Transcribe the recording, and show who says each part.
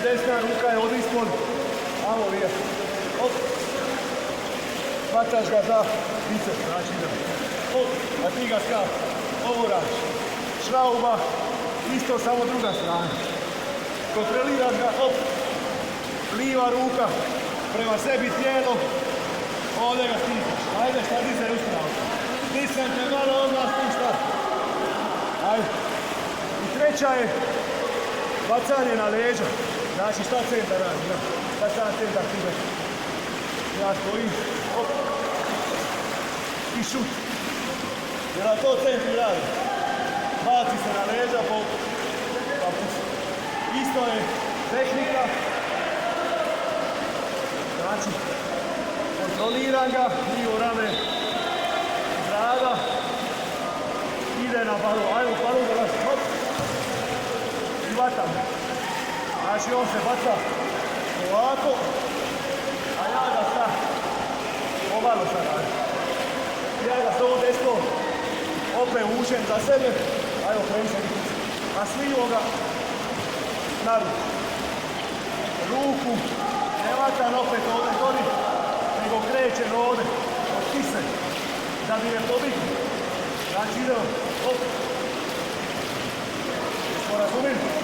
Speaker 1: desna ruka je od ispod, amo lijep. Hop. Hvataš ga za biceps, znači idem. Hop, a ti ga skav. Ovo radiš. Šrauba, isto samo druga strana. Kontroliraš ga, hop. Liva ruka prema sebi tijelo. Ovdje ga stisneš. Ajde, šta ti se ustrao. Stisnem te malo, odmah spušta. Ajde. I treća je bacanje na leđa. Znači šta centar radi, ja. Šta sam centar ti već. Ja stojim, hop. I šut. Jer na to centri radi. Baci se na leđa, pa pusti. Isto je tehnika. Znači, kontroliram ga, lijevo rame, zrada, ide na balu, ajmo balu da vas, hop, i vatam. Znači on se baca ovako, a ja ga sad, ovalo sad radim. Ja ga s ovom desno opet uđem za sebe, ajmo kreni se vidjeti, a slivo ga na ruku. Ruku, ne vatam opet ovdje gori, nego krećem ovdje, od kise, da bi je pobiti. Znači idemo, hop. Jesmo razumili?